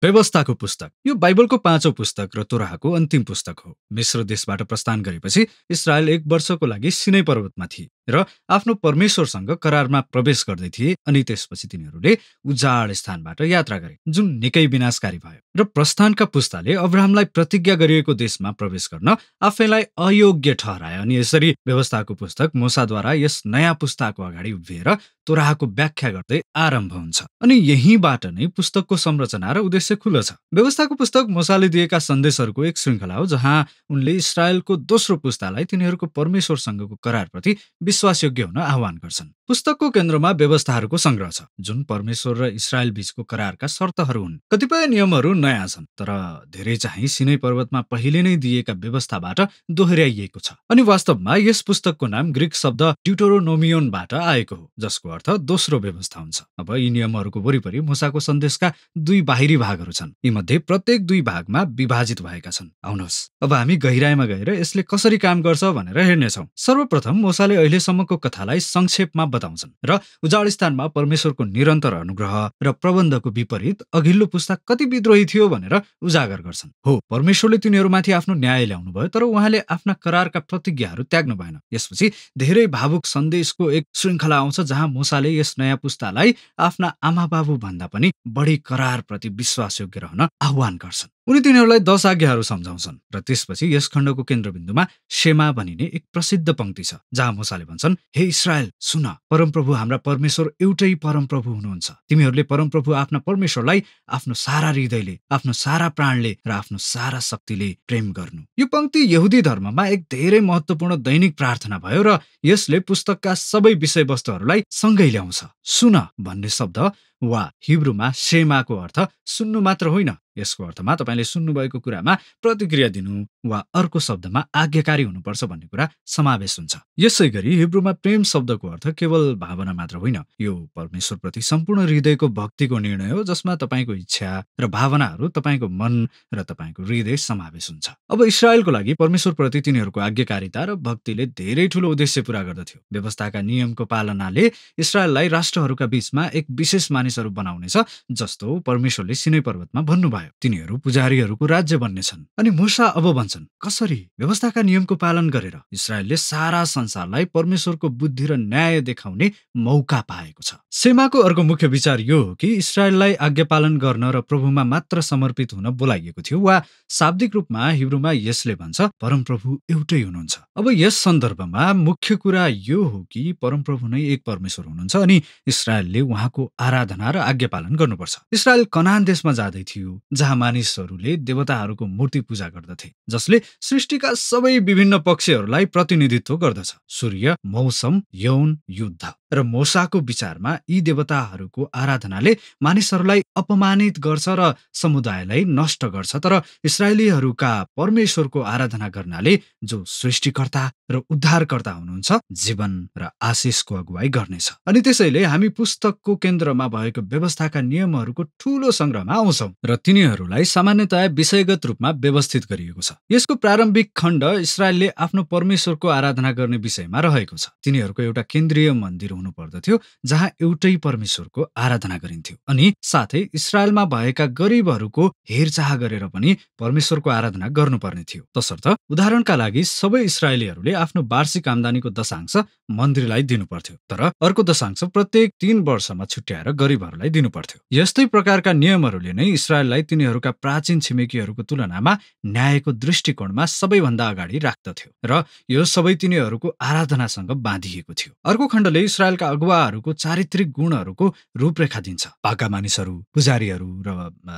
व्यवस्थाको पुस्तक यो बाइबलको 5औं पुस्तक र तोराहको अन्तिम पुस्तक हो। मिश्र देशबाट प्रस्थान गरेपछि इस्रायल 1 वर्षको लागि सिनै पर्वतमा थिए र आफ्नो परमेश्वरसँग करारमा प्रवेश गर्दै थिए। अनि त्यसपछि तिनीहरूले उजाड स्थानबाट यात्रा गरे जुन निकै विनाशकारी भयो र प्रस्थानका पुस्ताले अब्राहमलाई प्रतिज्ञा गरिएको देशमा प्रवेश गर्न आफैलाई अयोग्य ठहराए। अनि यसरी व्यवस्थाको पुस्तक मूसाद्वारा यस नयाँ पुस्ताको अगाडि उभिएर तोराहको व्याख्या गर्दै आरम्भ हुन्छ। अनि यहीँबाट नै पुस्तकको संरचना र उद्देश्य खुल्छ। व्यवस्थाको पुस्तक मूसाले दिएका सन्देशहरूको एक श्रृङ्खला हो, जहाँ उनले इस्रायलको दोस्रो पुस्तालाई तिनीहरूको परमेश्वरसँगको करारप्रति विश्वासयोग्य हुन आह्वान गर्छन्। पुस्तकको केन्द्रमा व्यवस्थाहरूको संग्रह छ, जुन परमेश्वर र इस्रायल बीचको करारका शर्तहरू हुन्। कतिपय नियमहरू नयाँ छन्, तर धेरै चाहिँ सिनै पर्वतमा पहिले नै दिएका व्यवस्थाबाट दोहोर्याइएको छ। अनि वास्तवमा यस पुस्तकको नाम ग्रीक शब्द ड्युटोरोनोमियोनबाट आएको हो, जसको अर्थ दोस्रो व्यवस्था हुन्छ। अब यी नियमहरूको वरिपरि मूसाको सन्देशका 2 बाहिरी भागहरू छन्। यी मध्ये प्रत्येक 2 भागमा विभाजित भएका छन्। आउनुहोस् अब हामी गहिराइमा गएर यसले कसरी काम गर्छ भनेर हेर्नेछौँ। सर्वप्रथम मूसाले अहिलेसम्मको कथालाई संक्षेपमा बताउँछन् र उजाड स्थानमा परमेश्वरको निरन्तर अनुग्रह र प्रबन्धको विपरीत अघिल्लो पुस्ता कति विद्रोही थियो भनेर उजागर गर्छन्। हो, परमेश्वरले तिनीहरूमाथि आफ्नो न्याय ल्याउनु भयो, तर उहाँले आफ्ना करारका प्रतिज्ञाहरू त्याग्नु भएन। यसपछि धेरै भावुक सन्देशको एक श्रृङ्खला आउँछ, जहाँ मूसाले यस नयाँ पुस्तालाई आफ्ना आमाबाबु भन्दा पनि बढी करारप्रति विश्वासयोग्य रहन आह्वान गर्छन्। उनी तिनीहरूलाई 10 आज्ञाहरू सम्झाउँछन् र त्यसपछि यस खण्डको केन्द्रबिन्दुमा शेमा भनिने एक प्रसिद्ध पंक्ति छ, जहाँ मूसाले भन्छन्, हे इस्रायल सुन, परमप्रभु हाम्रा परमेश्वर एउटै परमप्रभु हुनुहुन्छ। तिमीहरूले परमप्रभु आफ्ना परमेश्वरलाई आफ्नो सारा हृदयले, आफ्नो सारा प्राणले र आफ्नो सारा शक्तिले प्रेम गर्नु। यो पंक्ति यहुदी धर्ममा एक धेरै महत्त्वपूर्ण दैनिक प्रार्थना भयो र यसले पुस्तकका सबै विषयवस्तुहरूलाई सँगै ल्याउँछ। सुन भन्ने शब्द वा हिब्रूमा शेमाको अर्थ सुन्नु मात्र होइन, यसको अर्थमा तपाईले सुन्नुभएको कुरामा प्रतिक्रिया दिनु वा अर्को शब्दमा आज्ञाकारी हुनुपर्छ भन्ने कुरा समावेश हुन्छ। यसैगरी हिब्रूमा प्रेम शब्दको अर्थ केवल भावना मात्र होइन, यो परमेश्वरप्रति सम्पूर्ण हृदयको भक्तिको निर्णय हो, जसमा तपाईको इच्छा र भावनाहरू, तपाईको मन र तपाईको हृदय समावेश हुन्छ। अब इस्रायलको लागि परमेश्वरप्रति तिनीहरूको आज्ञाकारिता र भक्तिले धेरै ठूलो उद्देश्य पूरा गर्दथ्यो। व्यवस्थाका नियमको पालनाले इस्रायललाई राष्ट्रहरूका बीचमा एक विशेष मानिसहरू बनाउनेछ, जस्तो परमेश्वरले सिनै पर्वतमा भन्नुभयो। तिनीहरू पुजारीहरूको राज्य बन्नेछन्। अनि मूसा अब भन्छन्, कसरी व्यवस्थाका नियमको पालन गरेर इस्रायलले सारा संसारलाई परमेश्वरको बुद्धि र न्याय देखाउने मौका पाएको छ। शेमाको अर्को मुख्य विचार यो हो कि इस्रायललाई आज्ञा पालन गर्न र प्रभुमा मात्र समर्पित हुन बोलाइएको थियो, वा शाब्दिक रूपमा हिब्रूमा यसले भन्छ, परमप्रभु एउटै हुनुहुन्छ। अब यस सन्दर्भमा मुख्य कुरा यो हो कि परमप्रभु नै एक परमेश्वर हुनुहुन्छ अनि इस्रायलले उहाँको आराधना र आज्ञा पालन गर्नुपर्छ। इस्रायल कनान देशमा जाँदै थियो, जहाँ मानिसहरूले देवताहरूको मूर्ति पूजा गर्दथे, जसले सृष्टिका सबै विभिन्न पक्षहरूलाई प्रतिनिधित्व गर्दछ, सूर्य, मौसम, यौन, युद्ध। र मूसाको विचारमा यी देवताहरूको आराधनाले मानिसहरूलाई अपमानित गर्छ र समुदायलाई नष्ट गर्छ, तर इस्रायलीहरूका परमेश्वरको आराधना गर्नाले, जो सृष्टिकर्ता र उद्धारकर्ता हुनुहुन्छ, जीवन र आशिषको अगुवाई गर्नेछ। अनि त्यसैले हामी पुस्तकको केन्द्रमा भएको व्यवस्थाका नियमहरूको ठूलो संग्रहमा आउँछौँ र तिनीहरूलाई सामान्यतया विषयगत रूपमा व्यवस्थित गरिएको छ। यसको प्रारम्भिक खण्ड इस्रायलले आफ्नो परमेश्वरको आराधना गर्ने विषयमा रहेको छ। तिनीहरूको एउटा केन्द्रीय मन्दिर हुनु पर्दथ्यो, जहाँ एउटै परमेश्वरको आराधना गरिन्थ्यो। अनि साथै इस्रायलमा भएका गरिबहरूको हेरचाह गरेर पनि परमेश्वरको आराधना गर्नुपर्ने थियो। तसर्थ उदाहरणका लागि सबै इस्रायलीहरूले आफ्नो वार्षिक आम्दानीको दशांश मन्दिरलाई दिनुपर्थ्यो, तर अर्को दशांश प्रत्येक 3 वर्षमा छुट्याएर गरिबहरूलाई दिनुपर्थ्यो। यस्तै प्रकारका नियमहरूले नै इस्रायललाई तिनीहरूका प्राचीन छिमेकीहरूको तुलनामा न्यायको दृष्टिकोणमा सबैभन्दा अगाडि राख्दथ्यो र यो सबै तिनीहरूको आराधनासँग बाँधिएको थियो। अर्को खण्डले इस्रायलका अगुवाहरूको चारित्रिक गुणहरूको रूपरेखा दिन्छ। पाका मानिसहरू, पुजारीहरू र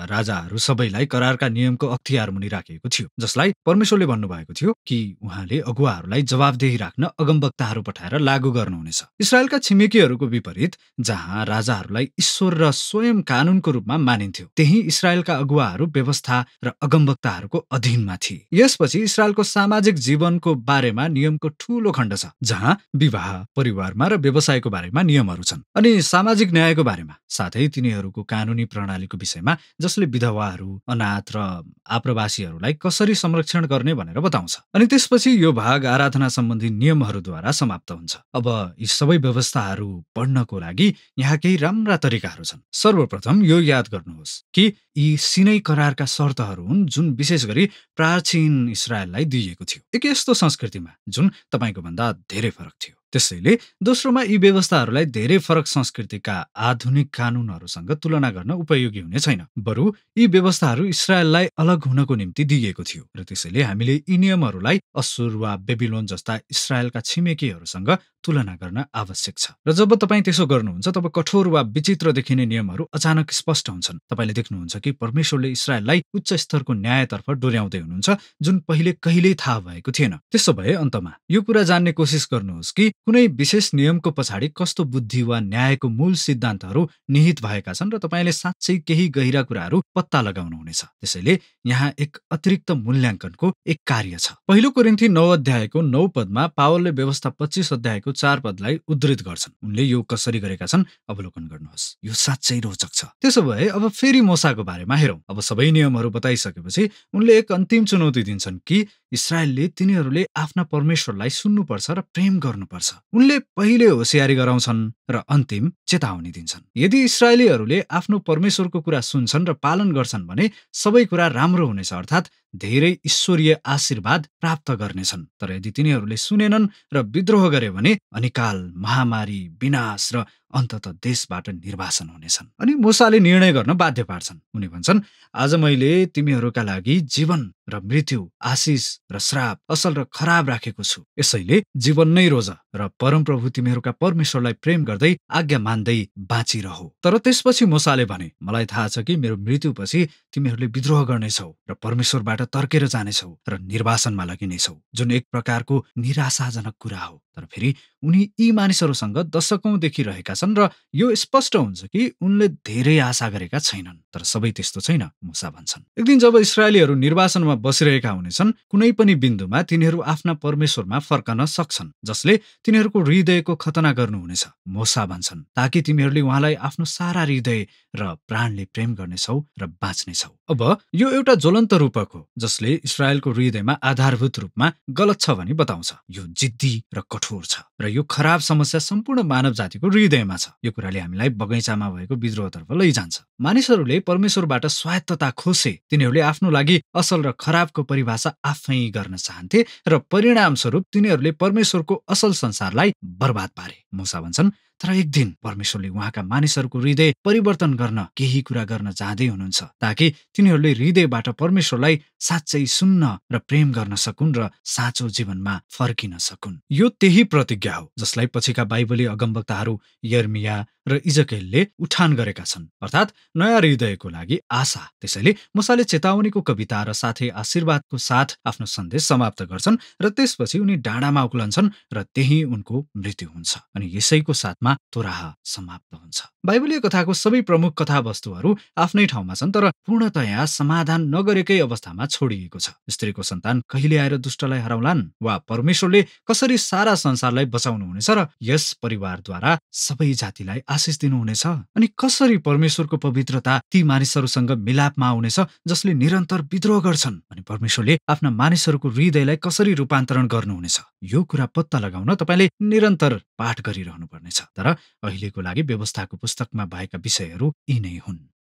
राजाहरू सबैलाई करारका नियमको अख्तियार मुनि राखिएको थियो, जसलाई परमेश्वरले भन्नुभएको थियो कि उहाँले अगुवाहरूलाई जवाफदेही राख्न अगमवक्ताहरू पठाएर लागू गर्नुहुनेछ। इस्रायलका छिमेकीहरूको विपरीत, जहाँ राजाहरूलाई ईश्वर र स्वयं कानूनको रूपमा मानिन्थ्यो, त्यही इस्रायलका अगुवाहरू व्यवस्था र अगमवक्ताहरूको अधीनमा थिए। यसपछि इस्रायलको सामाजिक जीवनको बारेमा नियमको ठूलो खण्ड छ, जहाँ विवाह, परिवारमा र व्यवसायको बारेमा नियमहरू छन्, अनि सामाजिक न्यायको बारेमा, साथै तिनीहरूको कानूनी प्रणालीको विषयमा, जसले विधवाहरू, अनाथ र आप्रवासीहरूलाई कसरी संरक्षण गर्ने भनेर बताउँछ। अनि त्यसपछि यो भाग आराधना सम्बन्धी नियमहरूद्वारा समाप्त हुन्छ। अब यी सबै व्यवस्थाहरू पढ्नको लागि यहाँ केही राम्रा तरिकाहरू छन्। सर्वप्रथम यो याद गर्नुहोस् कि यी सिनै करारका शर्तहरू हुन् जुन विशेष गरी प्राचीन इस्रायललाई दिइएको थियो, एक यस्तो संस्कृतिमा जुन तपाईको भन्दा धेरै फरक थियो। त्यसैले दोस्रोमा यी व्यवस्थाहरूलाई धेरै फरक संस्कृतिका आधुनिक कानुनहरूसँग तुलना गर्न उपयोगी हुने छैन। बरु यी व्यवस्थाहरू इस्रायललाई अलग हुनको निम्ति दिइएको थियो र त्यसैले हामीले यी नियमहरूलाई असुर वा बेबिलोन जस्ता इस्रायलका छिमेकीहरूसँग तुलना गर्न आवश्यक छ। र जब तपाईँ त्यसो गर्नुहुन्छ तब कठोर वा विचित्र देखिने नियमहरू अचानक स्पष्ट हुन्छन्। तपाईले देख्नुहुन्छ कि परमेश्वरले इस्रायललाई उच्च स्तरको न्यायतर्फ डोर्याउँदै हुनुहुन्छ जुन पहिले कहिल्यै थाहा भएको थिएन। त्यसो भए अन्तमा यो कुरा जान्ने कोसिस गर्नुहोस् कि कुनै विशेष नियमको पछाडि कस्तो बुद्धि वा न्यायको मूल सिद्धान्तहरू निहित भएका छन् र तपाईले साँच्चै केही गहिरा कुराहरू पत्ता लगाउनुहुनेछ। त्यसैले यहाँ एक अतिरिक्त मूल्याङ्कनको एक कार्य छ। पहिलो कोरिन्थी 9 अध्यायको 9 पदमा पावलले व्यवस्था 25 अध्यायको 4 पदलाई उद्धृत गर्छन्। उनले यो कसरी गरेका छन् अवलोकन गर्नुहोस्। यो साँच्चै रोचक छ। त्यसो भए अब फेरि मोसाको बारेमा हेरौँ। अब सबै नियमहरू बताइसकेपछि उनले एक अन्तिम चुनौती दिन्छन् कि इस्रायलले तिनीहरूले आफ्ना परमेश्वरलाई सुन्नुपर्छ र प्रेम गर्नुपर्छ। उनले पहिले होसियारी गराउँछन् र अन्तिम चेतावनी दिन्छन्। यदि इस्रायलीहरूले आफ्नो परमेश्वरको कुरा सुन्छन् र पालन गर्छन् भने सबै कुरा राम्रो हुनेछ, अर्थात् धेरै ईश्वरीय आशीर्वाद प्राप्त गर्नेछन्। तर यदि तिनीहरूले सुनेनन् र विद्रोह गरे भने अनिकाल, महामारी, विनाश र अन्ततः देशबाट निर्वासन हुनेछन्। अनि मूसाले निर्णय गर्न बाध्य पार्छन्। उनी भन्छन्, आज मैले तिमीहरूका लागि जीवन र मृत्यु, आशिष र श्राप, असल र खराब राखेको छु। यसैले जीवन नै रोज र परमप्रभु तिमीहरूका परमेश्वरलाई प्रेम गर्दै आज्ञा मान्दै बाँचिरहो। तर त्यसपछि मूसाले भने, मलाई थाहा छ कि मेरो मृत्युपछि तिमीहरूले विद्रोह गर्नेछौ र परमेश्वरबाट तर्केर जानेछौ र निर्वासनमा लगिनेछौ, जुन एक प्रकारको निराशाजनक कुरा हो। तर फेरि उनी यी मानिसहरूसँग दशकौंदेखि रहेका छन् र यो स्पष्ट हुन्छ कि उनले धेरै आशा गरेका छैनन्। तर सबै त्यस्तो छैन, मूसा भन्छन्। एक दिन जब इस्रायलीहरू निर्वासनमा बसिरहेका हुनेछन्, कुनै पनि बिन्दुमा तिनीहरू आफ्ना परमेश्वरमा फर्कन सक्छन्, जसले तिनीहरूको हृदयको खतना गर्नुहुनेछ। मूसा भन्छन्, ताकि तिमीहरूले उहाँलाई आफ्नो सारा हृदय र प्राणले प्रेम गर्नेछौ र बाँच्नेछौ। अब यो एउटा ज्वलन्त रूपक हो जसले इस्रायलको हृदयमा आधारभूत रूपमा गलत छ भनी बताउँछ। यो जिद्दी र कठोर छ र यो खराब समस्या सम्पूर्ण मानव जातिको हृदयमा छ। यो कुराले हामीलाई बगैँचामा भएको विद्रोहतर्फ लैजान्छ। मानिसहरूले परमेश्वरबाट स्वायत्तता खोसे। तिनीहरूले आफ्नो लागि असल र खराबको परिभाषा आफै गर्न चाहन्थे र परिणामस्वरूप तिनीहरूले परमेश्वरको असल संसारलाई बर्बाद पारे। मूसा भन्छन्, तर एक दिन परमेश्वरले उहाँका मानिसहरूको हृदय परिवर्तन गर्न केही कुरा गर्न चाहँदै हुनुहुन्छ, ताकि तिनीहरूले हृदयबाट परमेश्वरलाई साँच्चै सुन्न र प्रेम गर्न सकुन् र साँचो जीवनमा फर्किन सकुन्। यो त्यही प्रतिज्ञा हो जसलाई पछिका बाइबली अगमवक्ताहरू यर्मिया र इजकेलले उठान गरेका छन्, अर्थात् नयाँ हृदयको लागि आशा। त्यसैले मूसाले चेतावनीको कविता र साथै आशीर्वादको साथ आफ्नो सन्देश समाप्त गर्छन् र त्यसपछि उनी डाँडामा उक्लन्छन् र त्यही उनको मृत्यु हुन्छ अनि यसैको साथमा तोराह समाप्त हुन्छ। बाइबलीय कथाको सबै प्रमुख कथावस्तुहरू आफ्नै ठाउँमा छन्, तर पूर्णतया समाधान नगरेकै अवस्थामा छोडिएको छ। स्त्रीको सन्तान कहिले आएर दुष्टलाई हराउलान्, वा परमेश्वरले कसरी सारा संसारलाई बचाउनुहुनेछ र यस परिवारद्वारा सबै जातिलाई आशिष दिनुहुनेछ, अनि कसरी परमेश्वरको पवित्रता ती मानिसहरूसँग मिलापमा आउनेछ जसले निरन्तर विद्रोह गर्छन्, अनि परमेश्वरले आफ्ना मानिसहरूको हृदयलाई कसरी रूपान्तरण गर्नुहुनेछ। यो कुरा पत्ता लगाउन तपाईले निरन्तर पाठ गरिरहनु पर्नेछ। तर अहिलेको लागि व्यवस्थाको पुस्तकमा भएका विषयहरू यी नै हुन्।